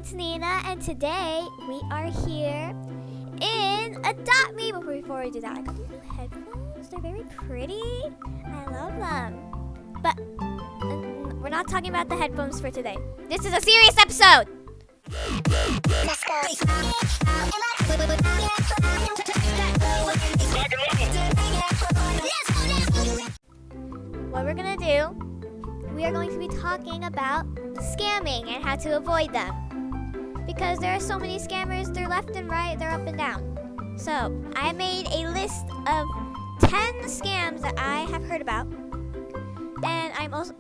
it's Nina, and today we are here in Adopt Me. But before we do that, I got these new headphones. They're very pretty. I love them. But we're not talking about the headphones for today. This is a serious episode. Let's go. What we're gonna do, we are going to be talking about scamming and how to avoid them. Because there are so many scammers, they're left and right, they're up and down. So, I made a list of 10 scams that I have heard about. And I'm also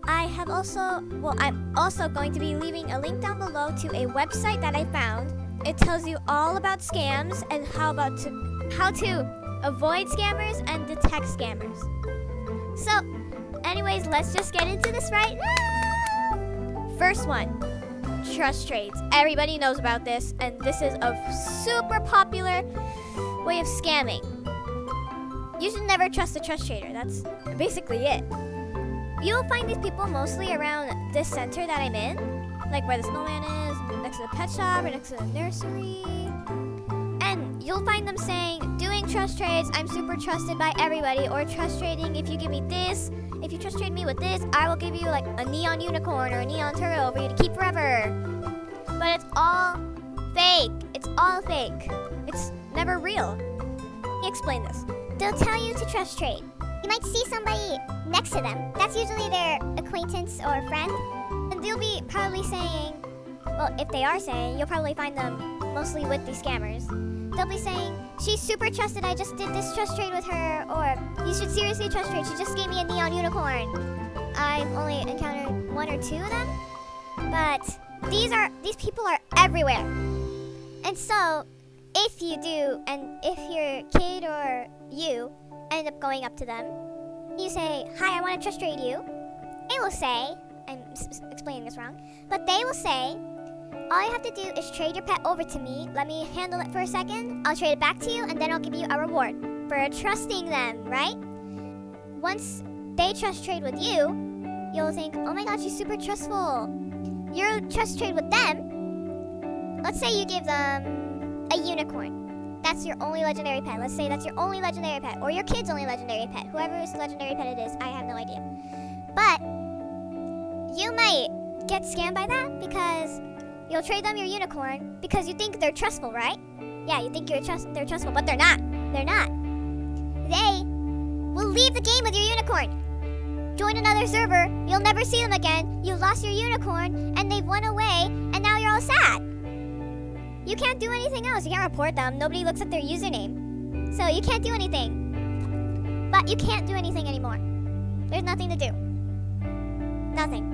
going to be leaving a link down below to a website that I found. It tells you all about scams and how to avoid scammers and detect scammers. So, anyways, let's just get into this right now. First one, trust trades. Everybody knows about this, and this is a super popular way of scamming. You should never trust a trust trader. That's basically it. You'll find these people mostly around this center that I'm in, like where the snowman is, next to the pet shop, or next to the nursery. And you'll find them saying, doing trust trades, I'm super trusted by everybody, or trust trading, if you give me this, if you trust trade me with this, I will give you like a neon unicorn or a neon turtle for you to keep forever. But it's all fake. It's all fake. It's never real. Let me explain this. They'll tell you to trust trade. You might see somebody next to them. That's usually their acquaintance or friend. And they'll be probably saying, well, if they are saying, you'll probably find them mostly with these scammers. They'll be saying, she's super trusted, I just did this trust trade with her, or you should seriously trust trade, she just gave me a neon unicorn. I've only encountered 1 or 2 of them, but these people are everywhere. And so, if you do, and if your kid or you end up going up to them, you say, hi, I want to trust trade you. They will say, I'm explaining this wrong, but they will say, all you have to do is trade your pet over to me. Let me handle it for a second. I'll trade it back to you, and then I'll give you a reward for trusting them, right? Once they trust trade with you, you'll think, oh my god, she's super trustful. You trust trade with them. Let's say you give them a unicorn. That's your only legendary pet. Let's say that's your only legendary pet, or your kid's only legendary pet. Whoever's legendary pet it is, I have no idea. But you might get scammed by that because you'll trade them your unicorn because you think they're trustful, right? Yeah, you think they're trustful, but they're not. They're not. They will leave the game with your unicorn. Join another server, you'll never see them again. You lost your unicorn, and they've went away, and now you're all sad. You can't do anything else. You can't report them. Nobody looks at their username. So you can't do anything. But you can't do anything anymore. There's nothing to do. Nothing.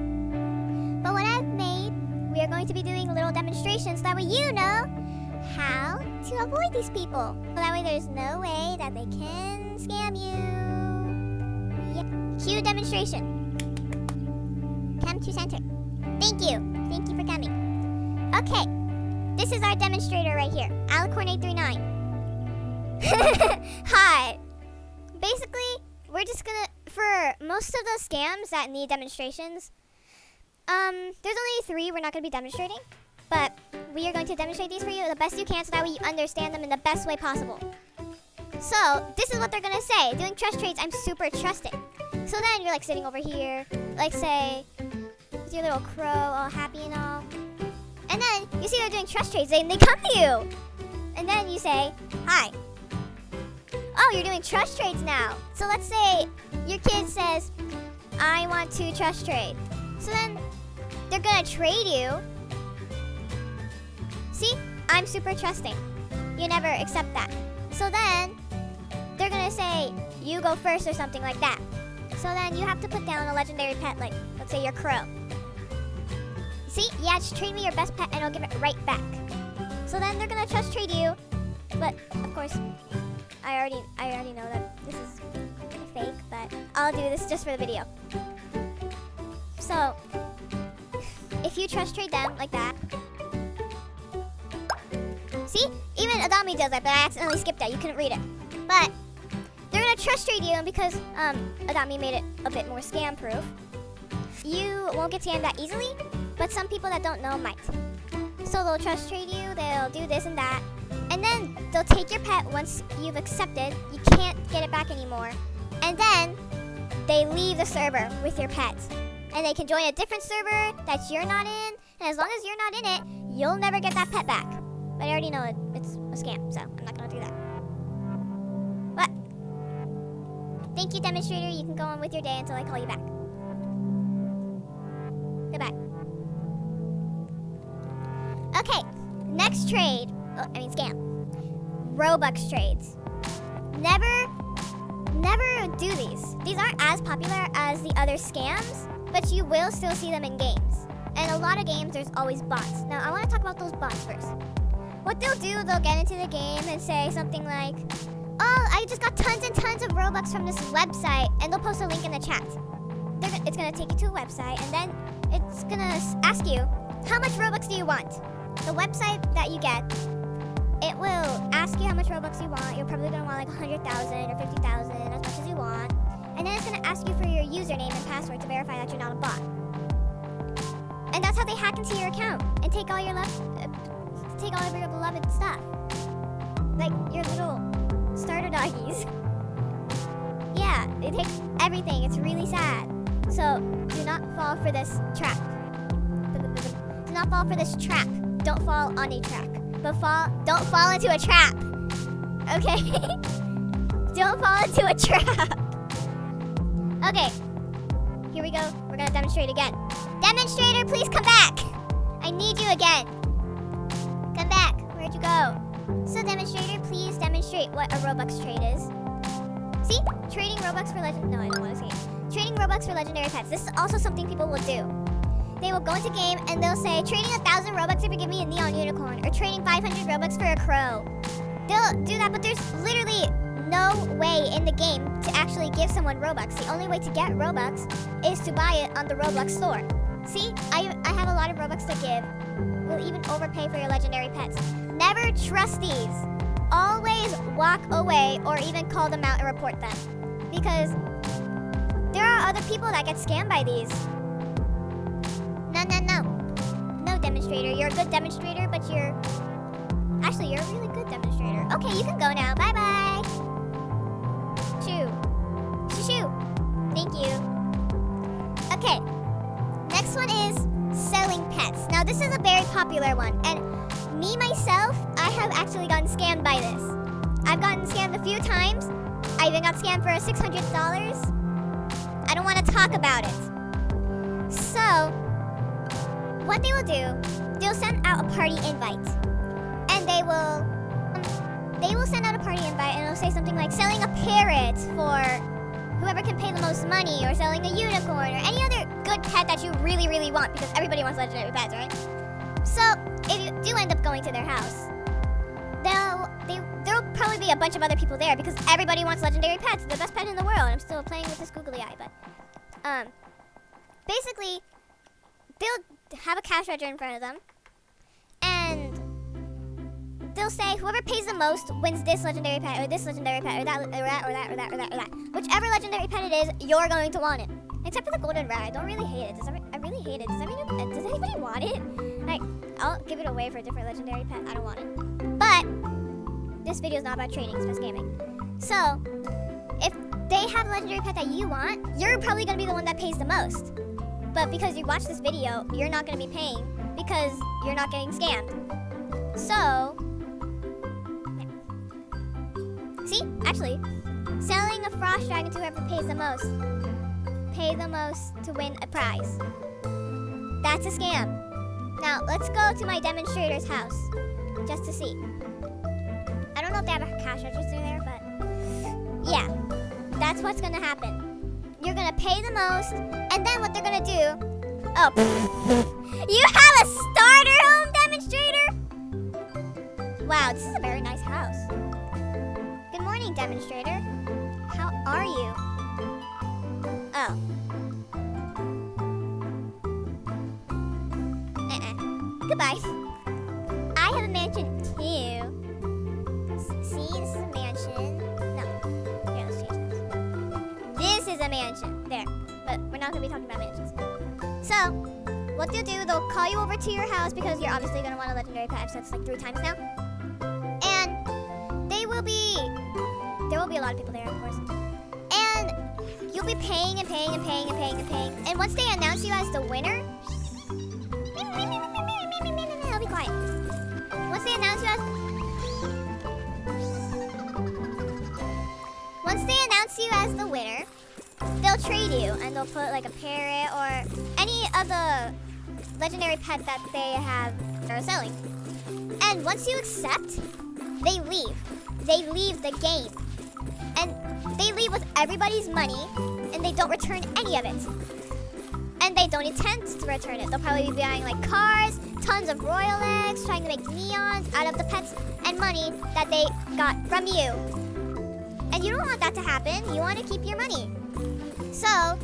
But what I've made, we are going to be doing little demonstrations that way you know how to avoid these people. So that way there's no way that they can scam you. Yep. Cue demonstration. Come to center. Thank you. Thank you for coming. Okay. This is our demonstrator right here. Alicorn839. Hi. Basically, we're just gonna, for most of the scams that need demonstrations, there's only 3 we're not going to be demonstrating, but we are going to demonstrate these for you the best you can so that way you understand them in the best way possible. So, this is what they're going to say. Doing trust trades, I'm super trusted. So then you're like sitting over here, like say, with your little crow all happy and all. And then you see they're doing trust trades and they come to you. And then you say, hi. Oh, you're doing trust trades now. So let's say your kid says, I want to trust trade. So then they're gonna trade you. See, I'm super trusting. You never accept that. So then they're gonna say, you go first or something like that. So then you have to put down a legendary pet, like let's say your crow. See, yeah, just trade me your best pet and I'll give it right back. So then they're gonna trust trade you. But of course, I already know that this is fake, but I'll do this just for the video. So, if you trust trade them like that, see, even Adopt Me does that, but I accidentally skipped that. You couldn't read it. But they're gonna trust trade you, and because Adopt Me made it a bit more scam proof, you won't get scammed that easily. But some people that don't know might. So they'll trust trade you, they'll do this and that, and then they'll take your pet once you've accepted. You can't get it back anymore. And then they leave the server with your pet. And they can join a different server that you're not in, and as long as you're not in it, you'll never get that pet back. But I already know it's a scam, so I'm not gonna do that. But thank you, demonstrator. You can go on with your day until I call you back. Goodbye. Okay, next trade. Scam. Roblox Trades. Never do these. These aren't as popular as the other scams, but you will still see them in games. And a lot of games, there's always bots. Now, I want to talk about those bots first. What they'll do, they'll get into the game and say something like, oh, I just got tons and tons of Robux from this website, and they'll post a link in the chat. It's going to take you to a website, and then it's going to ask you, how much Robux do you want? The website that you get, it will ask you how much Robux you want. You're probably going to want like 100,000 or 50,000, as much as you want. And then it's going to ask you for your username and password to verify that you're not a bot. And that's how they hack into your account and take all your your beloved stuff. Like your little starter doggies. Yeah, they take everything. It's really sad. So do not fall for this trap. Do not fall for this trap. Don't fall on a track. But don't fall into a trap. Okay? Don't fall into a trap. Okay. Here we go. We're gonna demonstrate again. Demonstrator, please come back. I need you again. Come back. Where'd you go? So demonstrator, please demonstrate what a Robux trade is. See? Trading Robux for No, I don't want to say it. Trading Robux for legendary pets. This is also something people will do. They will go into game and they'll say, trading 1,000 Robux if you give me a neon unicorn, or trading 500 Robux for a crow. They'll do that, but there's literally no way in the game to actually give someone Robux. The only way to get Robux is to buy it on the Roblox store. See, I have a lot of Robux to give. We'll even overpay for your legendary pets. Never trust these. Always walk away or even call them out and report them. Because there are other people that get scammed by these. No, demonstrator. You're a good demonstrator, but you're a really good demonstrator. Okay, you can go now. Bye-bye. Shoo. Thank you. Okay. Next one is selling pets. Now, this is a very popular one. And me, myself, I have actually gotten scammed by this. I've gotten scammed a few times. I even got scammed for $600. I don't want to talk about it. So, what they will do, they'll send out a party invite. And they will send out a party invite and it'll say something like selling a parrot for whoever can pay the most money, or selling a unicorn, or any other good pet that you really, really want, because everybody wants legendary pets, right? So, if you do end up going to their house, there'll probably be a bunch of other people there because everybody wants legendary pets. It's the best pet in the world. I'm still playing with this googly eye, but basically, they'll have a cash register in front of them, and they'll say whoever pays the most wins this legendary pet, or this legendary pet, or that, or that, or that, or that, or that, or that. Whichever legendary pet it is, you're going to want it. Except for the golden rat. I don't really hate it. I really hate it. Does anybody want it? Like, I'll give it away for a different legendary pet. I don't want it. But this video is not about trading, it's about scamming. So, if they have a legendary pet that you want, you're probably going to be the one that pays the most. But because you watched this video, you're not going to be paying because you're not getting scammed. So, see, actually, selling a frost dragon to whoever pays the most. Pay the most to win a prize. That's a scam. Now, let's go to my demonstrator's house, just to see. I don't know if they have a cash register there, but yeah, that's what's gonna happen. You're gonna pay the most, and then what they're gonna do, you have a starter home, demonstrator? Wow, this is a very nice house. Good morning, demonstrator. How are you? Oh. Goodbye. I have a mansion too. See, this is a mansion. No. Here, let's change this. This is a mansion. There. But we're not going to be talking about mansions. So, what they'll do, they'll call you over to your house because you're obviously going to want a legendary pet. So it's like 3 times now. And there will be a lot of people there, of course. And you'll be paying and paying and paying and paying and paying. And once they announce you as the winner, I'll be quiet. Once they announce you as the winner, they'll trade you and they'll put like a parrot or any of the legendary pet that they are selling. And once you accept, they leave. They leave the game. And they leave with everybody's money and they don't return any of it. And they don't intend to return it. They'll probably be buying like cars, tons of royal eggs, trying to make neons out of the pets and money that they got from you. And you don't want that to happen. You want to keep your money. So,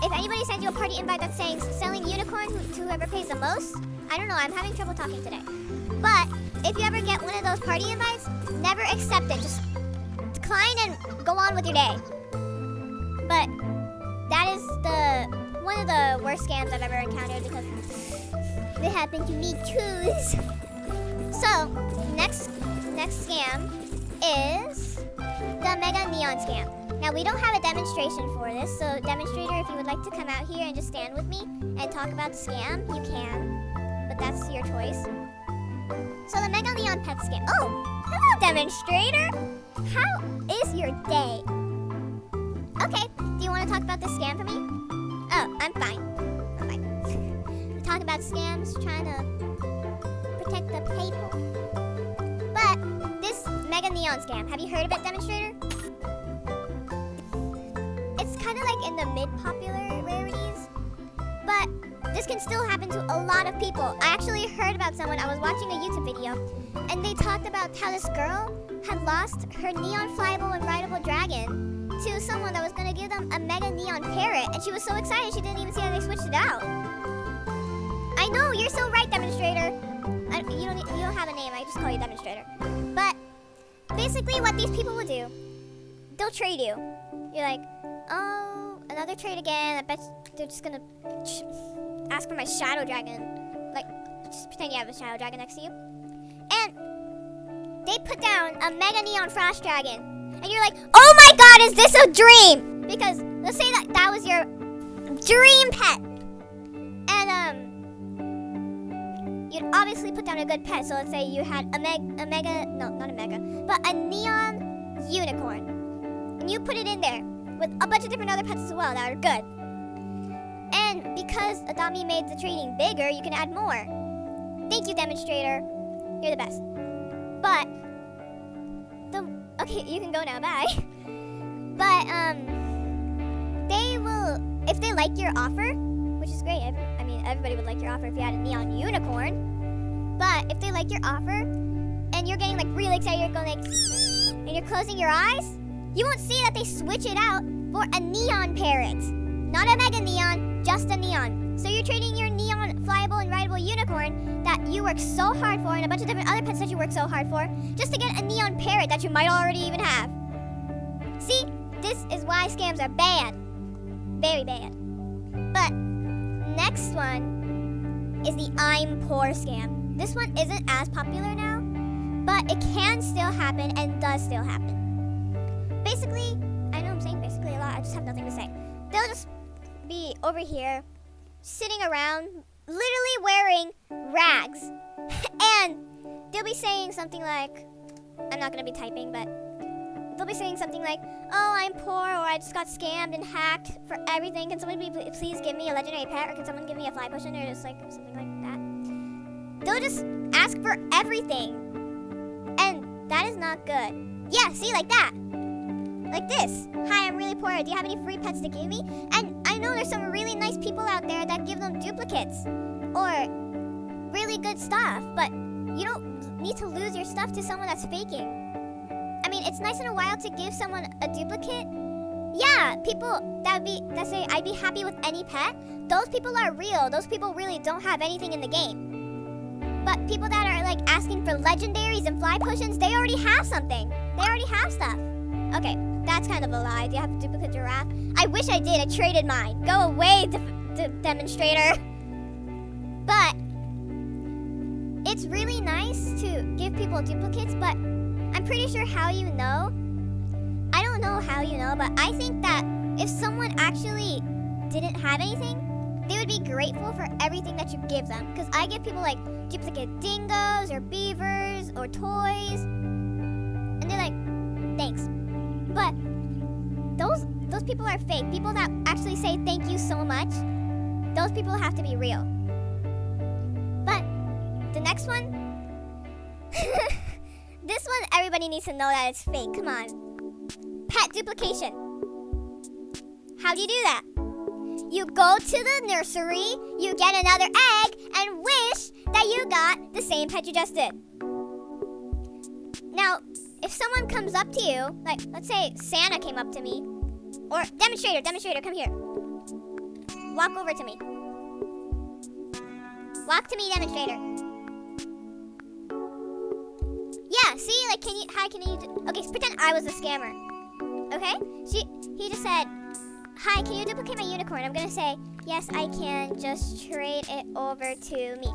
if anybody sends you a party invite that's saying selling unicorn to whoever pays the most, I don't know, I'm having trouble talking today. But if you ever get one of those party invites, never accept it. Just decline and go on with your day. But that is one of the worst scams I've ever encountered because it happened to me too. So, next scam is the Mega Neon scam. Now, we don't have a demonstration for this, so demonstrator, if you would like to come out here and just stand with me and talk about the scam, you can, but that's your choice. So the Mega Neon Pet scam. Oh, hello, demonstrator. How is your day? Okay, do you want to talk about the scam for me? Oh, I'm fine. We talk about scams, trying to protect the people. But this Mega Neon scam, have you heard of it, demonstrator? It's kind of like in the mid-popular rarities, but this can still happen to a lot of people. I actually heard about someone, I was watching a YouTube video, and they talked about how this girl had lost her neon flyable and rideable dragon to someone that was going to give them a Mega Neon parrot, and she was so excited she didn't even see how they switched it out. I know, you're so right, demonstrator. You don't have a name, I just call you demonstrator. But basically what these people will do, they'll trade you. You're like, oh, another trade again. I bet they're just gonna ask for my shadow dragon. Like, just pretend you have a shadow dragon next to you. And they put down a Mega Neon Frost Dragon. And you're like, oh my god, is this a dream? Because let's say that was your dream pet. And you'd obviously put down a good pet. So let's say you had a neon unicorn. And you put it in there with a bunch of different other pets as well that are good. And because Adopt Me made the trading bigger, you can add more. Thank you, demonstrator. You're the best. But okay, you can go now. Bye. But they will, if they like your offer, which is great. I mean, everybody would like your offer if you had a neon unicorn. But if they like your offer and you're getting like really excited, you're going like, and you're closing your eyes, you won't see that they switch it out for a neon parrot. Not a Mega Neon, just a neon. So you're trading your neon flyable and rideable unicorn that you work so hard for and a bunch of different other pets that you work so hard for just to get a neon parrot that you might already even have. See, this is why scams are bad. Very bad. But next one is the I'm poor scam. This one isn't as popular now, but it can still happen and does still happen. Basically, I know I'm saying basically a lot, I just have nothing to say. They'll just be over here, sitting around, literally wearing rags. And they'll be saying something like, I'm not going to be typing, but they'll be saying something like, oh, I'm poor, or I just got scammed and hacked for everything. Can someone please give me a legendary pet, or can someone give me a fly potion, or just like something like that. They'll just ask for everything. And that is not good. Yeah, see, like that. Like this. Hi, I'm really poor. Do you have any free pets to give me? And I know there's some really nice people out there that give them duplicates or really good stuff, but you don't need to lose your stuff to someone that's faking. I mean, it's nice in a while to give someone a duplicate. Yeah, people that say I'd be happy with any pet. Those people are real. Those people really don't have anything in the game. But people that are like asking for legendaries and fly potions, they already have something. They already have stuff. Okay, that's kind of a lie. Do you have a duplicate giraffe? I wish I did. I traded mine. Go away, demonstrator. But it's really nice to give people duplicates, but I'm pretty sure how you know. I don't know how you know, but I think that if someone actually didn't have anything, they would be grateful for everything that you give them. Because I give people like duplicate dingoes or beavers or toys, and they're like, thanks. But those people are fake. People that actually say thank you so much, those people have to be real. But the next one, this one everybody needs to know that it's fake. Come on. Pet duplication. How do you do that? You go to the nursery, you get another egg, and wish that you got the same pet you just did. Now, if someone comes up to you, like let's say Santa came up to me, or demonstrator, come here. Walk over to me. Walk to me, demonstrator. Yeah, see, like, can you, okay, pretend I was the scammer. Okay? He just said, hi, can you duplicate my unicorn? I'm gonna say, yes, I can, just trade it over to me.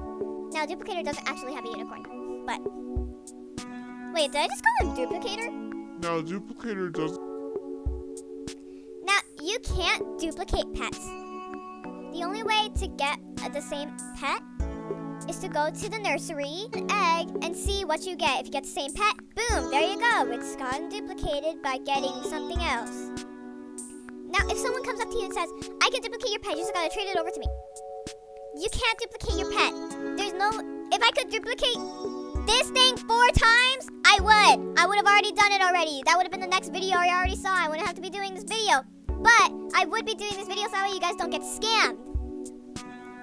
Now, duplicator doesn't actually have a unicorn, but, wait, did I just call him duplicator? Now, duplicator does. Now, you can't duplicate pets. The only way to get the same pet is to go to the nursery, an egg, and see what you get. If you get the same pet, boom, there you go. It's gotten duplicated by getting something else. Now, if someone comes up to you and says, I can duplicate your pet, you just gotta trade it over to me. You can't duplicate your pet. There's no, if I could duplicate this thing 4 times, I would have already done it already. That would have been the next video I already saw. I wouldn't have to be doing this video. But I would be doing this video so that way you guys don't get scammed.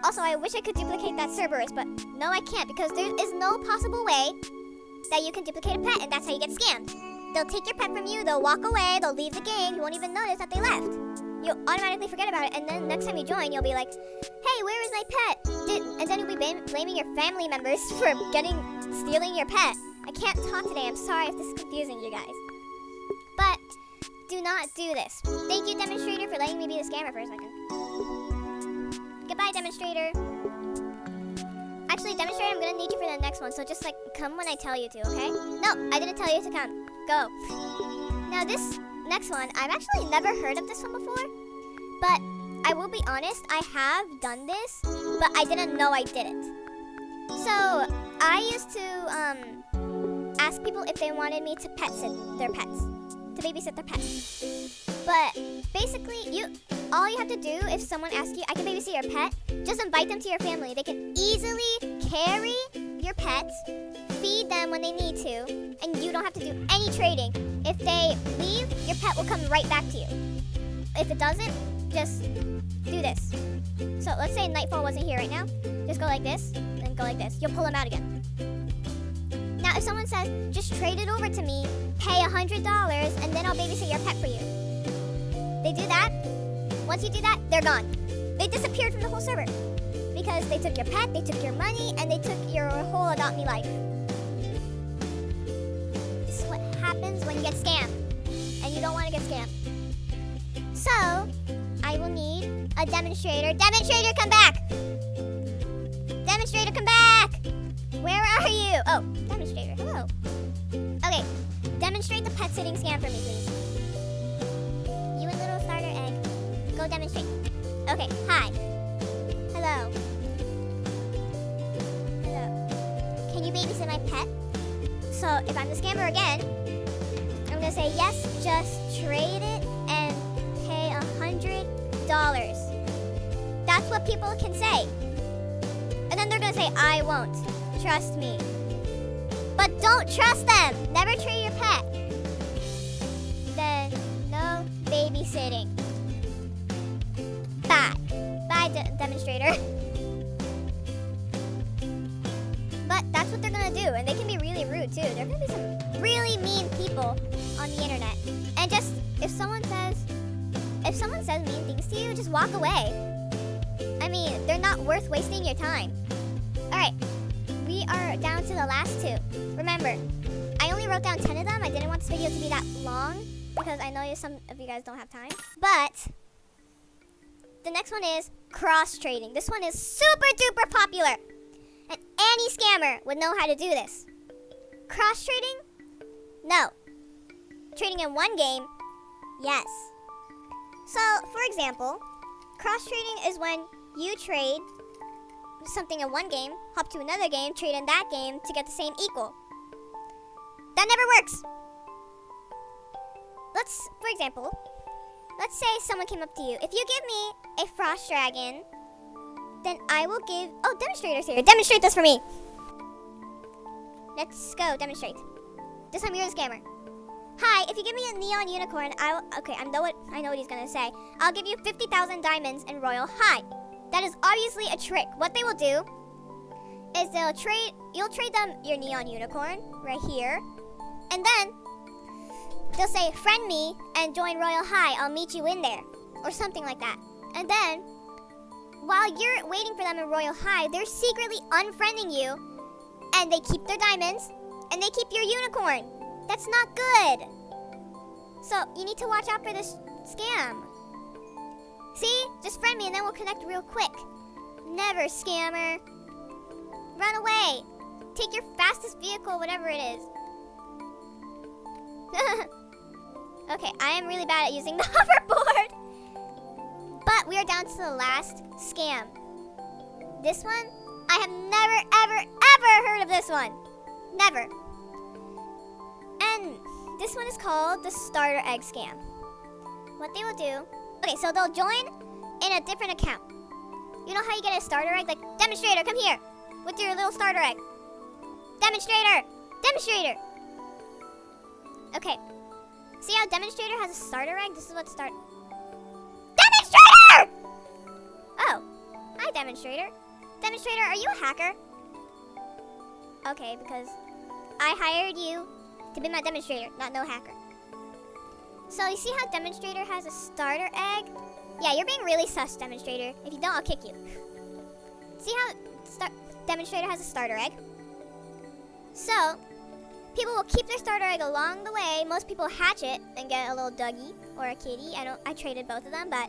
Also, I wish I could duplicate that Cerberus, but no, I can't because there is no possible way that you can duplicate a pet, and that's how you get scammed. They'll take your pet from you, they'll walk away, they'll leave the game, you won't even notice that they left. You'll automatically forget about it, and then next time you join, you'll be like, hey, where is my pet? And then you'll be blaming your family members for stealing your pet. I can't talk today, I'm sorry if this is confusing you guys. But do not do this. Thank you, Demonstrator, for letting me be the scammer for a second. Goodbye, Demonstrator. Actually, Demonstrator, I'm gonna need you for the next one, so just like come when I tell you to, okay? No, I didn't tell you to come. Go. Now this next one, I've actually never heard of this one before, but I will be honest, I have done this, but I didn't know I did it. So I used to ask people if they wanted me to pet-sit their pets, to babysit their pets. But basically, all you have to do if someone asks you, I can babysit your pet, just invite them to your family. They can easily carry your pets, feed them when they need to, and you don't have to do any trading. If they leave, your pet will come right back to you. If it doesn't, just do this. So let's say Nightfall wasn't here right now. Just go like this, and go like this. You'll pull them out again. Now, if someone says, just trade it over to me, pay $100, and then I'll babysit your pet for you. They do that. Once you do that, they're gone. They disappeared from the whole server because they took your pet, they took your money, and they took your whole Adopt Me life. This is what happens when you get scammed, and you don't want to get scammed. So, I will need a demonstrator. Demonstrator, come back! Demonstrator, come back! Where are you? Oh, demonstrator, hello. Okay, demonstrate the pet sitting scam for me, please. You and little starter egg. Go demonstrate. Okay, hi. Hello. Hello. Can you babysit my pet? So if I'm the scammer again, I'm gonna say yes, just trade it and pay $100. That's what people can say. And then they're gonna say, I won't. Trust me. But don't trust them. Never trade your pet. Then no babysitting. Bye. Bye, demonstrator. But that's what they're gonna do, and they can be really rude too. There are gonna be some really mean people on the internet. And just if someone says mean things to you, just walk away. I mean, they're not worth wasting your time. Alright, we are down to the last 2. Remember, I only wrote down 10 of them. I didn't want this video to be that long because I know some of you guys don't have time. But the next one is cross trading. This one is super duper popular. And any scammer would know how to do this. Cross trading? No. Trading in one game? Yes. So, for example, cross trading is when you trade something in one game, hop to another game, trade in that game to get the same equal. That never works. For example, let's say someone came up to you. If you give me a frost dragon, then I will give... Oh, demonstrator's here. Demonstrate this for me. Let's go demonstrate. This time you're the scammer. Hi, if you give me a neon unicorn, Okay, I know what he's gonna say. I'll give you 50,000 diamonds in Royal High. That is obviously a trick. What they will do is you'll trade them your neon unicorn right here, and then they'll say, friend me and join Royal High. I'll meet you in there, or something like that. And then, while you're waiting for them in Royal High, they're secretly unfriending you, and they keep their diamonds, and they keep your unicorn. That's not good. So you need to watch out for this scam. See? Just friend me and then we'll connect real quick. Never, scammer. Run away. Take your fastest vehicle, whatever it is. Okay, I am really bad at using the hoverboard. But we are down to the last scam. This one, I have never, ever, ever heard of this one. Never. And this one is called the starter egg scam. What they will do... Okay, so they'll join in a different account. You know how you get a starter egg? Like, demonstrator, come here. With your little starter egg. Demonstrator! Demonstrator! Okay. See how demonstrator has a starter egg? This is what Demonstrator! Oh. Hi, demonstrator. Demonstrator, are you a hacker? Okay, because I hired you to be my demonstrator, not no hacker. So you see how demonstrator has a starter egg? Yeah, you're being really sus, demonstrator. If you don't, I'll kick you. See how demonstrator has a starter egg? So people will keep their starter egg along the way. Most people hatch it and get a little doggy or a kitty. I traded both of them, but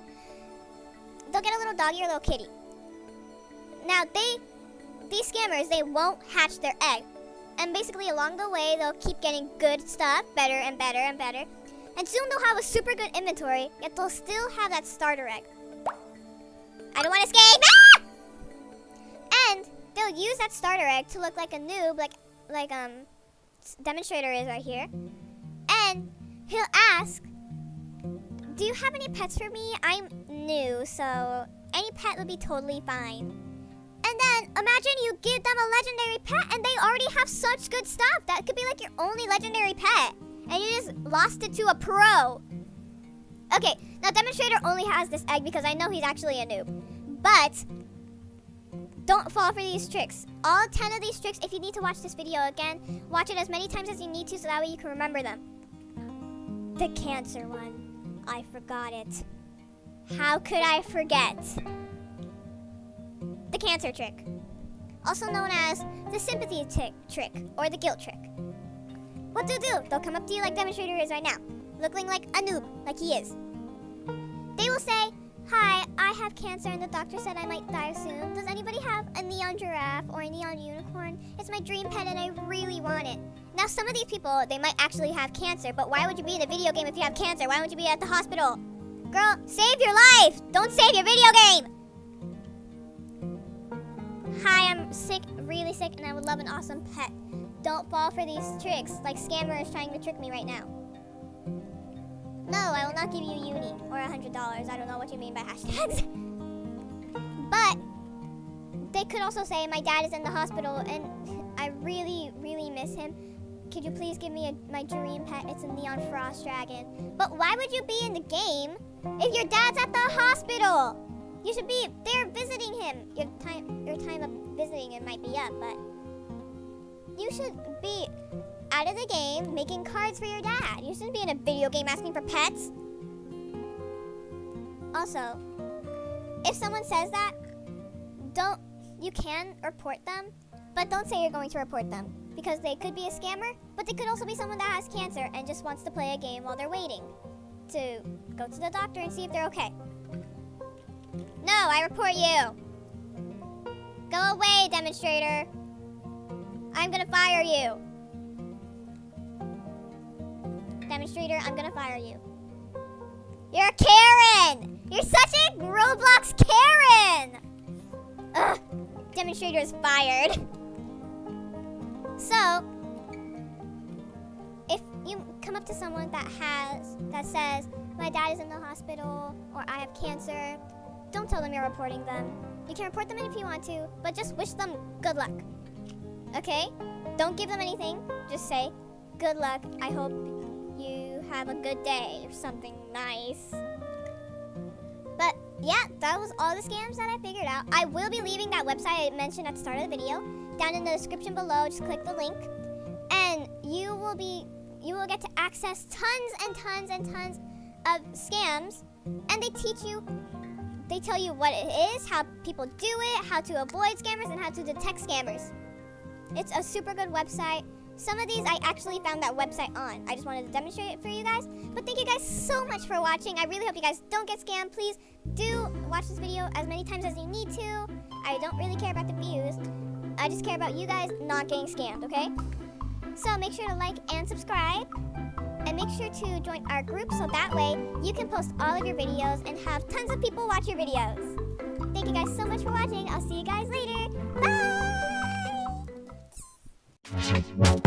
they'll get a little doggy or a little kitty. Now these scammers, they won't hatch their egg. And basically along the way, they'll keep getting good stuff, better and better and better. And soon they'll have a super good inventory, yet they'll still have that starter egg. I don't want to escape! Ah! And they'll use that starter egg to look like a noob, like demonstrator is right here. And he'll ask, do you have any pets for me? I'm new, so any pet would be totally fine. And then imagine you give them a legendary pet and they already have such good stuff. That could be like your only legendary pet. And you just lost it to a pro. Okay, now demonstrator only has this egg because I know he's actually a noob. But don't fall for these tricks. All 10 of these tricks, if you need to watch this video again, watch it as many times as you need to so that way you can remember them. The cancer one. I forgot it. How could I forget? The cancer trick. Also known as the sympathy trick or the guilt trick. What they'll do, they'll come up to you like demonstrator is right now, looking like a noob, like he is. They will say, hi, I have cancer and the doctor said I might die soon. Does anybody have a neon giraffe or a neon unicorn? It's my dream pet and I really want it. Now some of these people, they might actually have cancer, but why would you be in a video game if you have cancer? Why would you be at the hospital? Girl, save your life! Don't save your video game! Hi, I'm sick, really sick, and I would love an awesome pet. Don't fall for these tricks, like scammer is trying to trick me right now. No, I will not give you uni or $100. I don't know what you mean by hashtags. But they could also say, my dad is in the hospital and I really, really miss him. Could you please give me my dream pet? It's a neon frost dragon. But why would you be in the game if your dad's at the hospital? You should be there visiting him. Your time of visiting him might be up, but you should be out of the game making cards for your dad. You shouldn't be in a video game asking for pets. Also, if someone says that, you can report them, but don't say you're going to report them because they could be a scammer, but they could also be someone that has cancer and just wants to play a game while they're waiting to go to the doctor and see if they're okay. No, I report you. Go away, demonstrator. I'm gonna fire you. Demonstrator, I'm gonna fire you. You're a Karen! You're such a Roblox Karen! Ugh, demonstrator is fired. So, if you come up to someone that says, my dad is in the hospital, or I have cancer, don't tell them you're reporting them. You can report them if you want to, but just wish them good luck. Okay? Don't give them anything. Just say, good luck. I hope you have a good day or something nice. But yeah, that was all the scams that I figured out. I will be leaving that website I mentioned at the start of the video down in the description below. Just click the link and you will get to access tons and tons and tons of scams, and they tell you what it is, how people do it, how to avoid scammers, and how to detect scammers. It's a super good website. Some of these I actually found that website on. I just wanted to demonstrate it for you guys. But thank you guys so much for watching. I really hope you guys don't get scammed. Please do watch this video as many times as you need to. I don't really care about the views. I just care about you guys not getting scammed, okay? So make sure to like and subscribe. And make sure to join our group so that way you can post all of your videos and have tons of people watch your videos. Thank you guys so much for watching. I'll see you guys later. Bye!